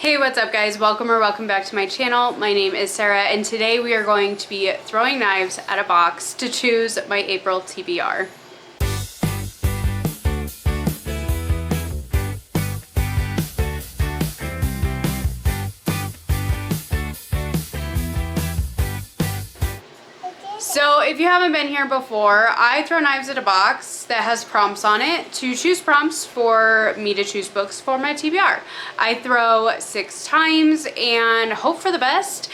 Hey, what's up guys? Welcome back to my channel. My name is Sarah and today we are going to be throwing knives at a box to choose my April TBR. So if you haven't been here before, I throw knives at a box that has prompts on it to choose prompts for me to choose books for my TBR. I throw 6 times and hope for the best,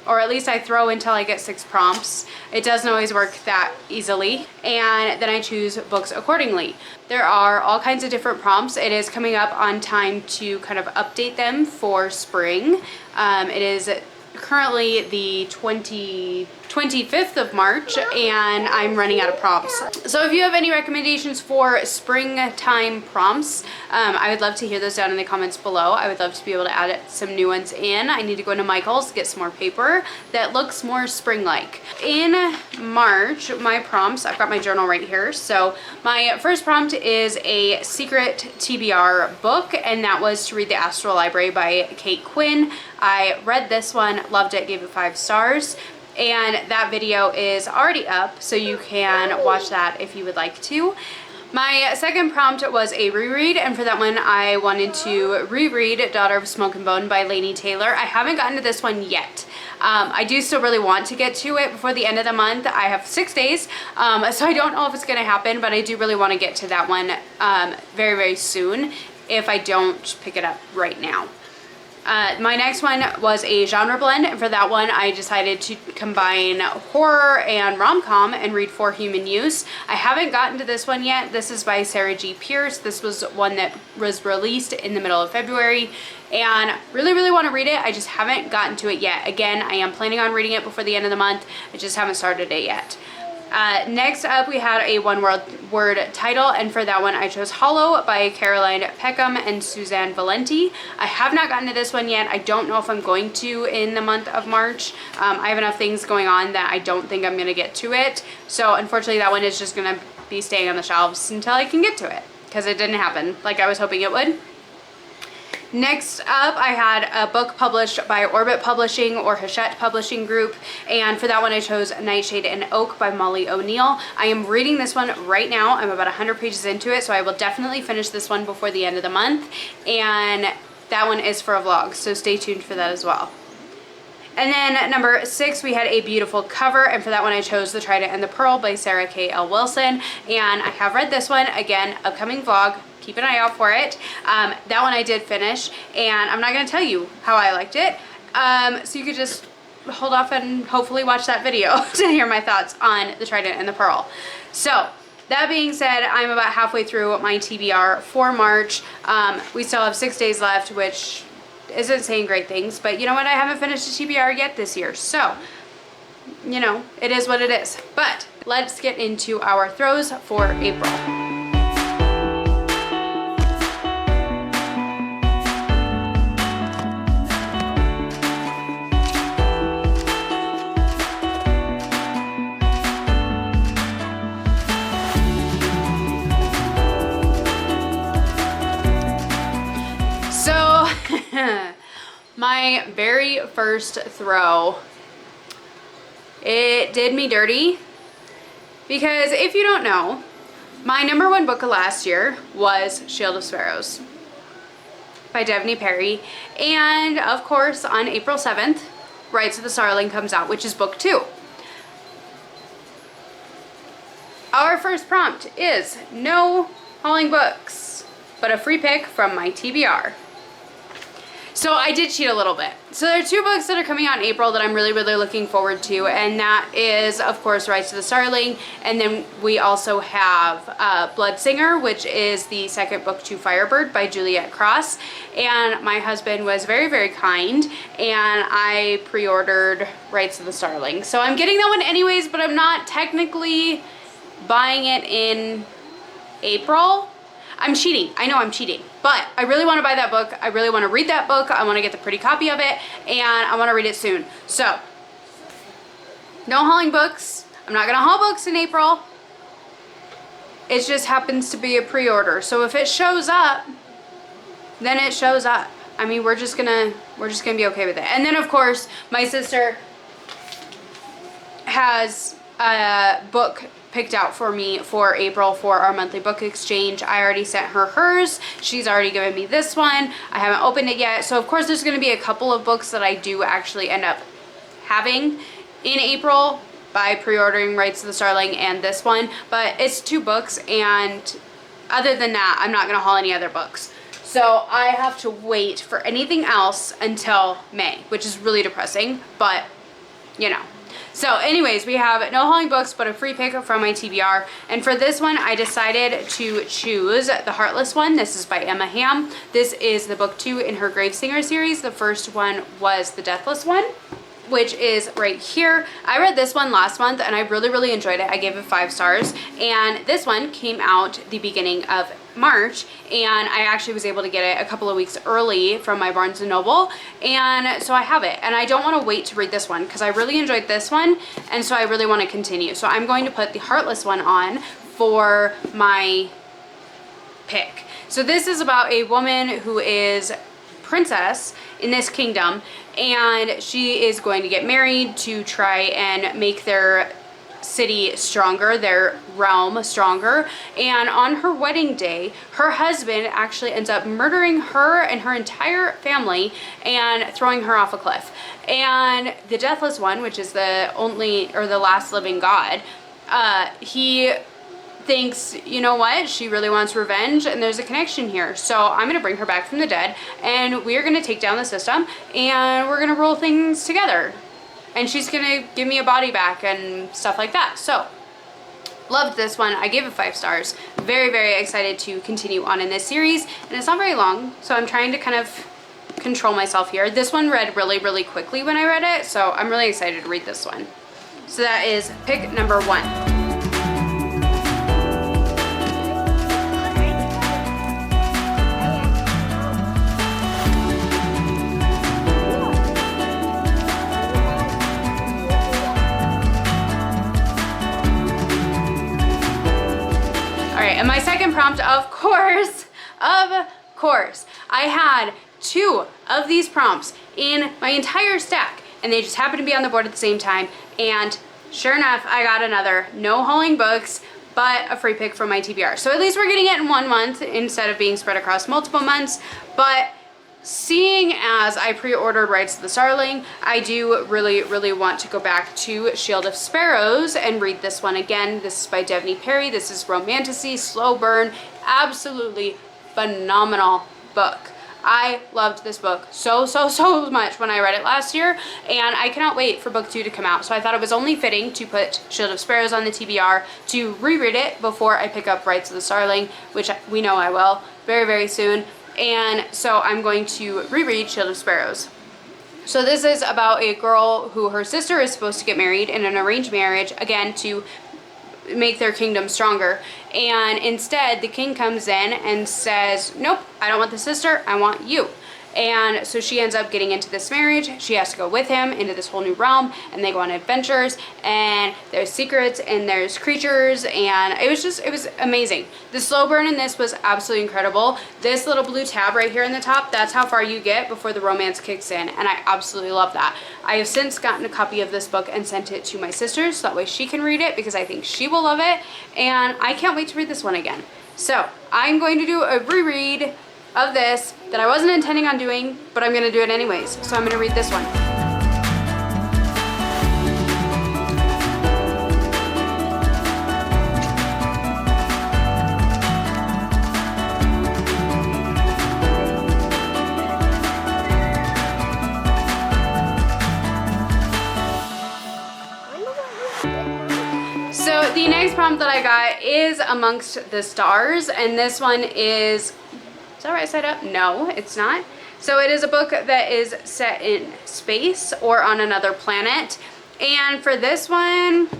or at least I throw until I get 6 prompts. It doesn't always work that easily, and then I choose books accordingly. There are all kinds of different prompts. It is coming up on time to kind of update them for spring. It is currently the 25th of March and I'm running out of prompts. So if you have any recommendations for springtime prompts, I would love to hear those down in the comments below. I would love to be able to add some new ones in. I need to go into Michael's, get some more paper that looks more spring-like. In March, my prompts, I've got my journal right here. So my first prompt is a secret TBR book, and that was to read The Astral Library by Kate Quinn. I read this one, loved it, gave it 5 stars. And that video is already up, so you can watch that if you would like to. My second prompt was a reread, and for that one I wanted to reread Daughter of Smoke and Bone by Laini Taylor. I haven't gotten to this one yet. I do still really want to get to it before the end of the month. I have 6 days, so I don't know if it's going to happen, but I do really want to get to that one very, very soon if I don't pick it up right now. My next one was a genre blend, and for that one I decided to combine horror and rom-com and read For Human Use. I haven't gotten to this one yet. This is by Sarah G. Pierce. This was one that was released in the middle of February and really want to read it. I just haven't gotten to it yet. Again, I am planning on reading it before the end of the month. I just haven't started it yet. Next up we had a one-word title, and for that one I chose Hollow by Caroline Peckham and Suzanne Valenti. I have not gotten to this one yet. I don't know if I'm going to in the month of March. I have enough things going on that I don't think I'm going to get to it. So unfortunately that one is just going to be staying on the shelves until I can get to it, because it didn't happen like I was hoping it would. Next up, I had a book published by Orbit Publishing or Hachette Publishing Group, and for that one I chose Nightshade and Oak by Molly O'Neill. I am reading this one right now. I'm about 100 pages into it, so I will definitely finish this one before the end of the month, and that one is for a vlog, so stay tuned for that as well. And then number 6, we had a beautiful cover, and for that one I chose The Trident and the Pearl by Sarah K. L. Wilson, and I have read this one. Again, upcoming vlog. Keep an eye out for it. That one I did finish, and I'm not going to tell you how I liked it, so you could just hold off and hopefully watch that video to hear my thoughts on The Trident and the Pearl. So that being said, I'm about halfway through my TBR for March. We still have 6 days left, which isn't saying great things, but you know what, I haven't finished a TBR yet this year, so you know, it is what it is. But let's get into our throws for April. My very first throw, it did me dirty, because if you don't know, my #1 book of last year was Shield of Sparrows by Devney Perry, and of course on April 7th, Rights of the Starling comes out, which is book 2. Our first prompt is no hauling books, but a free pick from my TBR. So I did cheat a little bit. So there are 2 books that are coming out in April that I'm really looking forward to, and that is, of course, Rights of the Starling, and then we also have Blood Singer, which is the second book to Firebird by Juliet Cross, and my husband was very kind, and I pre-ordered Rights of the Starling. So I'm getting that one anyways, but I'm not technically buying it in April. I'm cheating. I know I'm cheating, but I really want to buy that book. I really want to read that book. I want to get the pretty copy of it, and I want to read it soon. So, no hauling books. I'm not going to haul books in April. It just happens to be a pre-order. So if it shows up, then it shows up. I mean, we're just gonna be okay with it. And then of course, my sister has a book picked out for me for April for our monthly book exchange. I already sent her hers. She's already given me this one. I haven't opened it yet. So of course there's going to be a couple of books that I do actually end up having in April by pre-ordering Rights of the Starling and this one. But it's 2 books, and other than that, I'm not going to haul any other books. So I have to wait for anything else until May, which is really depressing, but you know. So anyways, we have no hauling books, but a free pick from my TBR. And for this one, I decided to choose The Heartless One. This is by Emma Hamm. This is the book 2 in her Gravesinger series. The first one was The Deathless One, which is right here. I read this one last month and I really enjoyed it. I gave it 5 stars. And this one came out the beginning of March, and I actually was able to get it a couple of weeks early from my Barnes & Noble, and so I have it. And I don't want to wait to read this one because I really enjoyed this one, and so I really want to continue. So I'm going to put The Heartless One on for my pick. So this is about a woman who is princess in this kingdom, and she is going to get married to try and make their city stronger, their realm stronger. And on her wedding day, her husband actually ends up murdering her and her entire family and throwing her off a cliff. And the Deathless One, which is the only or the last living god, he thinks, you know what, she really wants revenge and there's a connection here. So I'm gonna bring her back from the dead, and we're gonna take down the system, and we're gonna rule things together. And she's gonna give me a body back and stuff like that. So loved this one. I gave it 5 stars. Very excited to continue on in this series, and it's not very long, so I'm trying to kind of control myself here. This one read really quickly when I read it, so I'm really excited to read this one. So that is pick number 1. And my second prompt, of course, I had 2 of these prompts in my entire stack, and they just happened to be on the board at the same time. And sure enough, I got another no hauling books, but a free pick from my TBR. So at least we're getting it in 1 month instead of being spread across multiple months. But seeing as I pre-ordered Rights of the Starling, I do really want to go back to Shield of Sparrows and read this one again. This is by Devney Perry. This is romantasy, slow burn, absolutely phenomenal book. I loved this book so much when I read it last year, and I cannot wait for book 2 to come out. So I thought it was only fitting to put Shield of Sparrows on the TBR to reread it before I pick up Rights of the Starling, which we know I will very soon. And so I'm going to reread Shield of Sparrows. So this is about a girl who her sister is supposed to get married in an arranged marriage, again, to make their kingdom stronger. And instead, the king comes in and says, nope, I don't want the sister, I want you. And so she ends up getting into this marriage. She has to go with him into this whole new realm, and they go on adventures, and there's secrets and there's creatures, and it was amazing. The slow burn in this was absolutely incredible. This little blue tab right here in the top, that's how far you get before the romance kicks in, and I absolutely love that. I have since gotten a copy of this book and sent it to my sister so that way she can read it, because I think she will love it, and I can't wait to read this one again. So I'm going to do a reread of this that I wasn't intending on doing, but I'm gonna do it anyways. So I'm gonna read this one. So the next prompt that I got is Amongst the Stars, and this one is that right side up? No, it's not. So it is a book that is set in space or on another planet. And for this one,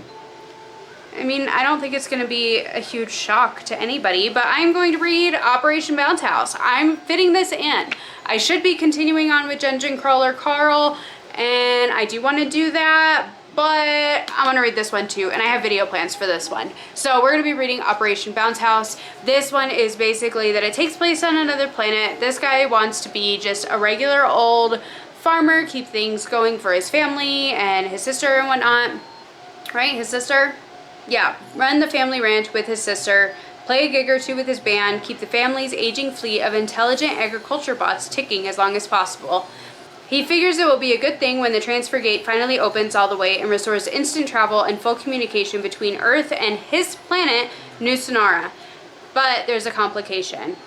I mean, I don't think it's going to be a huge shock to anybody, but I'm going to read Operation Bounce House. I'm fitting this in. I should be continuing on with Dungeon Crawler Carl, and I do want to do that, but I'm gonna read this one too, and I have video plans for this one. So we're gonna be reading Operation Bounce House. This one is basically that it takes place on another planet. This guy wants to be just a regular old farmer, keep things going for his family and his sister and whatnot. Right, his sister? Yeah, run the family ranch with his sister, play a gig or two with his band, keep the family's aging fleet of intelligent agriculture bots ticking as long as possible. He figures it will be a good thing when the transfer gate finally opens all the way and restores instant travel and full communication between Earth and his planet, New Sonara. But there's a complication.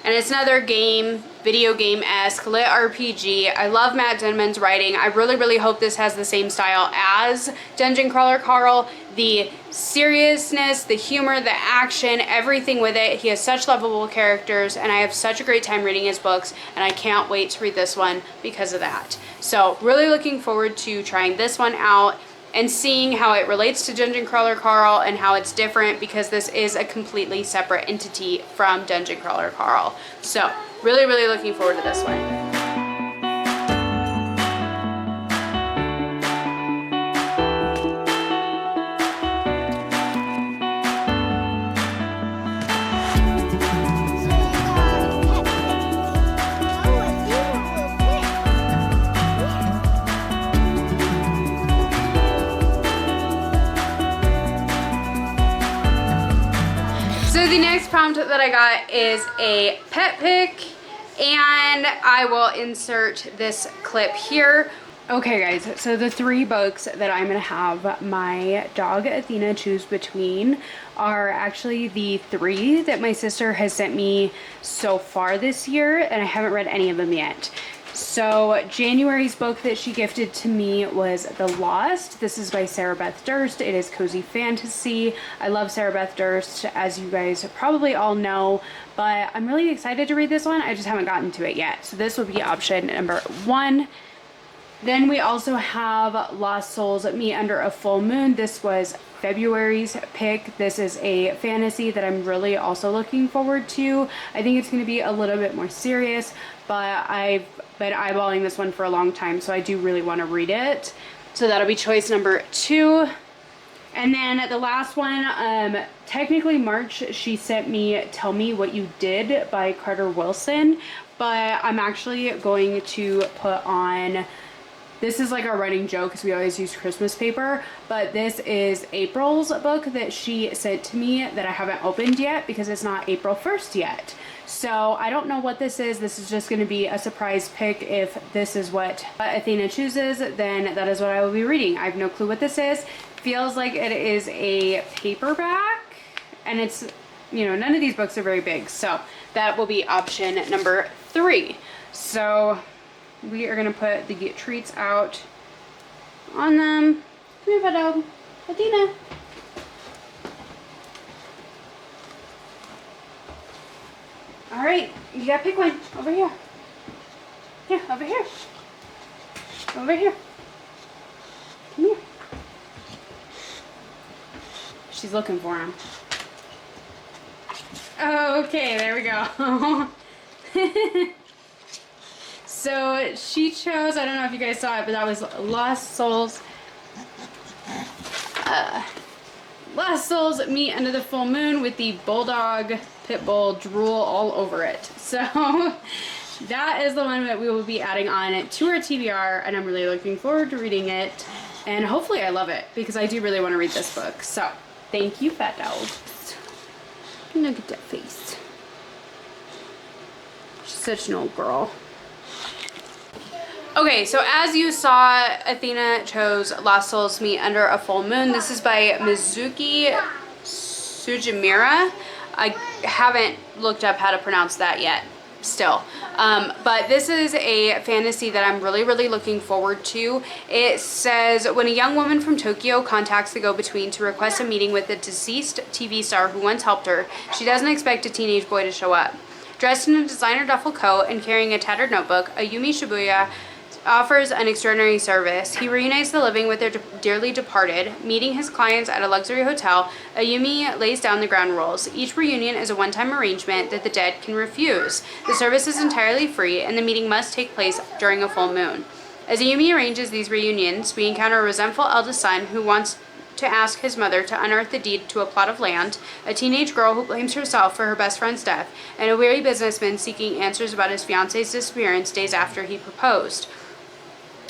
And it's another game, video game-esque, lit RPG. I love Matt Denman's writing. I really, really hope this has the same style as Dungeon Crawler Carl. The seriousness, the humor, the action, everything with it. He has such lovable characters, and I have such a great time reading his books, and I can't wait to read this one because of that. So, really looking forward to trying this one out and seeing how it relates to Dungeon Crawler Carl and how it's different, because this is a completely separate entity from Dungeon Crawler Carl. So, really, really looking forward to this one. So the next prompt that I got is a pet pick, and I will insert this clip here. Okay guys, so the 3 books that I'm gonna have my dog Athena choose between are actually the 3 that my sister has sent me so far this year, and I haven't read any of them yet. So January's book that she gifted to me was The Lost. This is by Sarah Beth Durst. It is cozy fantasy. I love Sarah Beth Durst, as you guys probably all know, but I'm really excited to read this one. I just haven't gotten to it yet. So this will be option number 1. Then we also have Lost Souls Meet Under a Full Moon. This was February's pick. This is a fantasy that I'm really also looking forward to. I think it's going to be a little bit more serious, but I've been eyeballing this one for a long time, so I do really want to read it. So that'll be choice number 2. And then the last one, technically March, she sent me Tell Me What You Did by Carter Wilson, but I'm actually going to put on, this is like our running joke because we always use Christmas paper, but this is April's book that she sent to me that I haven't opened yet because it's not April 1st yet. So I don't know what this is. This is just going to be a surprise pick. If this is what Athena chooses, then that is what I will be reading. I have no clue what this is. Feels like it is a paperback, and it's, you know, none of these books are very big. So that will be option number 3. So we are going to put the treats out on them. Come here, dog. Athena. All right, you gotta pick one. Over here. Yeah, over here. Over here. Come here. She's looking for him. Okay, there we go. So she chose, I don't know if you guys saw it, but that was Lost Souls. Lost Souls Meet Under the Full Moon with the bulldog pit bull drool all over it. So that is the one that we will be adding on to our TBR, and I'm really looking forward to reading it, and hopefully I love it because I do really want to read this book. So thank you, fat dog. Look at that face. She's such an old girl. Okay, so as you saw, Athena chose Lost Souls Meet Under a Full Moon. This is by Mizuki Sujimura. I haven't looked up how to pronounce that yet, still. But this is a fantasy that I'm really, really looking forward to. It says, when a young woman from Tokyo contacts the go-between to request a meeting with a deceased TV star who once helped her, she doesn't expect a teenage boy to show up. Dressed in a designer duffel coat and carrying a tattered notebook, Ayumi Shibuya offers an extraordinary service. He reunites the living with their dearly departed. Meeting his clients at a luxury hotel, Ayumi lays down the ground rules. Each reunion is a one-time arrangement that the dead can refuse. The service is entirely free, and the meeting must take place during a full moon. As Ayumi arranges these reunions, we encounter a resentful eldest son who wants to ask his mother to unearth the deed to a plot of land, a teenage girl who blames herself for her best friend's death, and a weary businessman seeking answers about his fiance's disappearance days after he proposed.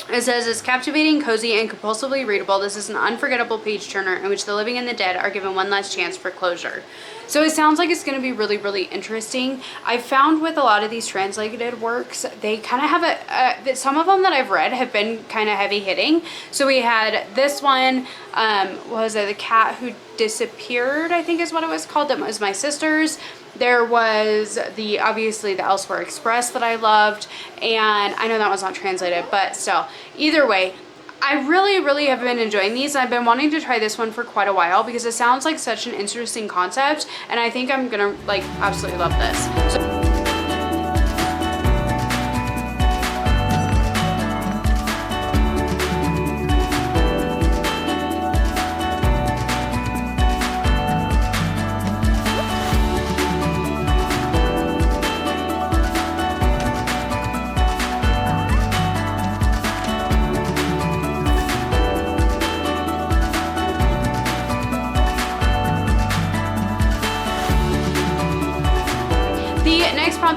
It says, it's captivating, cozy, and compulsively readable. This is an unforgettable page-turner in which the living and the dead are given one last chance for closure. So it sounds like it's going to be really, really interesting. I found with a lot of these translated works, they kind of have some of them that I've read have been kind of heavy-hitting. So we had this one, what was it, The Cat Who Disappeared, I think is what it was called. That was my sister's. There was obviously the Elsewhere Express that I loved, and I know that was not translated, but still, either way, I really, really have been enjoying these. I've been wanting to try this one for quite a while because it sounds like such an interesting concept, and I think I'm gonna like absolutely love this. So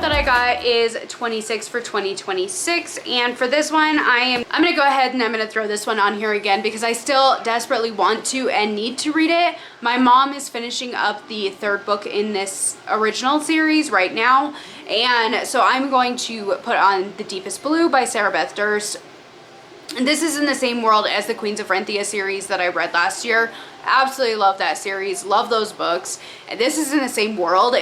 that I got is 26 for 2026, and for this one I'm gonna go ahead and I'm gonna throw this one on here again because I still desperately want to and need to read it. My mom is finishing up the third book in this original series right now, and so I'm going to put on The Deepest Blue by Sarah Beth Durst. And this is in the same world as the Queens of Renthia series that I read last year. Absolutely love that series, love those books. And this is in the same world.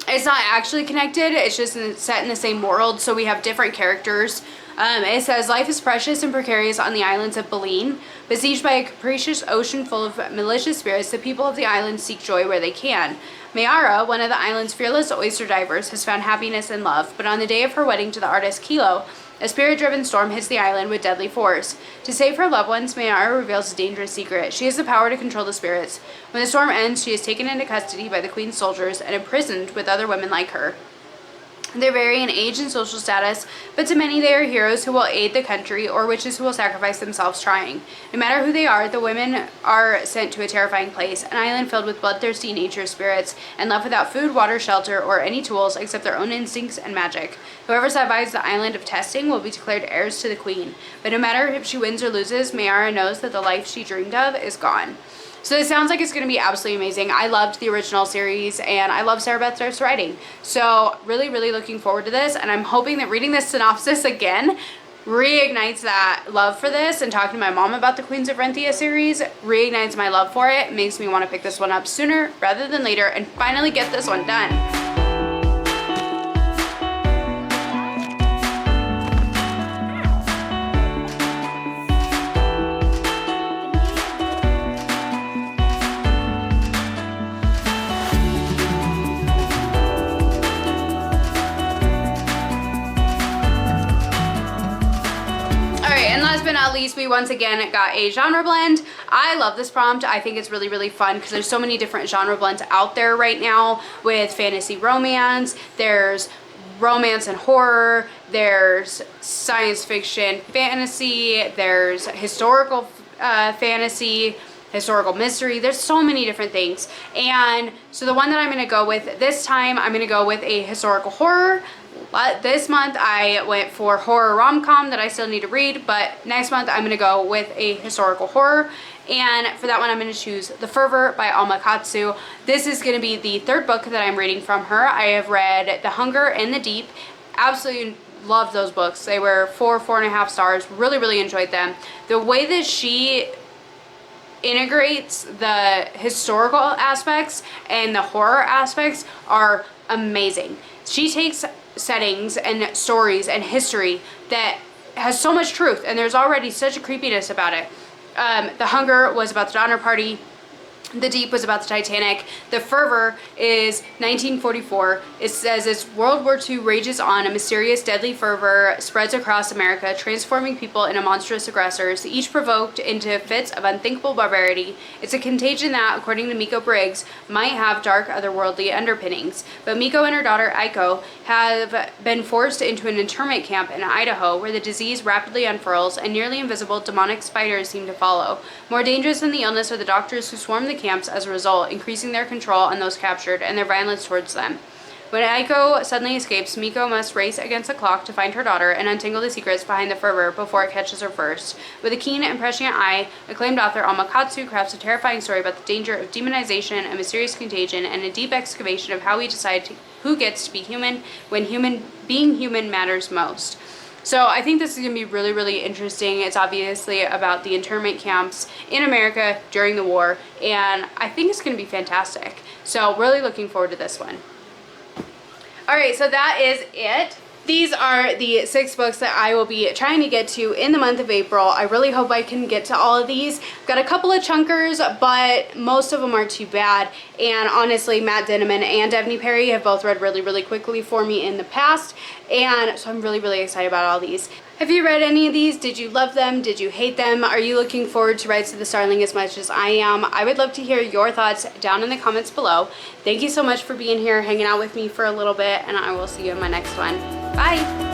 It's not actually connected, it's just set in the same world, so we have different characters. It says, life is precious and precarious on the islands of Baleen. Besieged by a capricious ocean full of malicious spirits, the people of the island seek joy where they can. Mayara, one of the island's fearless oyster divers, has found happiness in love, but on the day of her wedding to the artist Kilo, a spirit-driven storm hits the island with deadly force. To save her loved ones, Mayara reveals a dangerous secret. She has the power to control the spirits. When the storm ends, she is taken into custody by the Queen's soldiers and imprisoned with other women like her. They vary in age and social status, but to many they are heroes who will aid the country or witches who will sacrifice themselves trying. No matter who they are, the women are sent to a terrifying place, an island filled with bloodthirsty nature spirits and left without food, water, shelter, or any tools except their own instincts and magic. Whoever survives the island of testing will be declared heirs to the Queen, but no matter if she wins or loses, Mayara knows that the life she dreamed of is gone. So it sounds like it's going to be absolutely amazing. I loved the original series, and I love Sarah Beth Durst's writing. So really, really looking forward to this, and I'm hoping that reading this synopsis again reignites that love for this, and talking to my mom about the Queens of Renthia series reignites my love for it. It makes me want to pick this one up sooner rather than later and finally get this one done. But not least, we once again got a genre blend. I love this prompt. I think it's really, really fun because there's so many different genre blends out there right now with fantasy romance. There's romance and horror. There's science fiction fantasy. There's historical fantasy, historical mystery. There's so many different things. And so the one that I'm going to go with this time, I'm going to go with a historical horror. This month I went for horror rom-com that I still need to read, but next month I'm going to go with a historical horror, and for that one I'm going to choose The Fervor by Alma Katsu. This is going to be the third book that I'm reading from her. I have read The Hunger and the Deep. Absolutely loved those books. They were 4.5 stars. Really, really enjoyed them. The way that she integrates the historical aspects and the horror aspects are amazing. She takes settings and stories and history that has so much truth, and there's already such a creepiness about it. The Hunger was about the Donner Party. The Deep was about the Titanic. The Fervor is 1944. It says as World War II rages on, a mysterious, deadly fervor spreads across America, transforming people into monstrous aggressors, each provoked into fits of unthinkable barbarity. It's a contagion that, according to Miko Briggs, might have dark, otherworldly underpinnings. But Miko and her daughter Aiko have been forced into an internment camp in Idaho, where the disease rapidly unfurls and nearly invisible demonic spiders seem to follow. More dangerous than the illness are the doctors who swarm the camps as a result, increasing their control on those captured and their violence towards them. When Aiko suddenly escapes, Miko must race against the clock to find her daughter and untangle the secrets behind the fervor before it catches her first. With a keen and prescient eye, acclaimed author Alma Katsu crafts a terrifying story about the danger of demonization, a mysterious contagion, and a deep excavation of how we decide who gets to be human when being human matters most. So I think this is going to be really, really interesting. It's obviously about the internment camps in America during the war, and I think it's going to be fantastic. So really looking forward to this one. All right, so that is it. These are the 6 books that I will be trying to get to in the month of April. I really hope I can get to all of these. I've got a couple of chunkers, but most of them aren't too bad. And honestly, Matt Dinneman and Devney Perry have both read really, really quickly for me in the past. And so I'm really, really excited about all these. Have you read any of these? Did you love them? Did you hate them? Are you looking forward to Rise of the Starling as much as I am? I would love to hear your thoughts down in the comments below. Thank you so much for being here, hanging out with me for a little bit, and I will see you in my next one. Bye!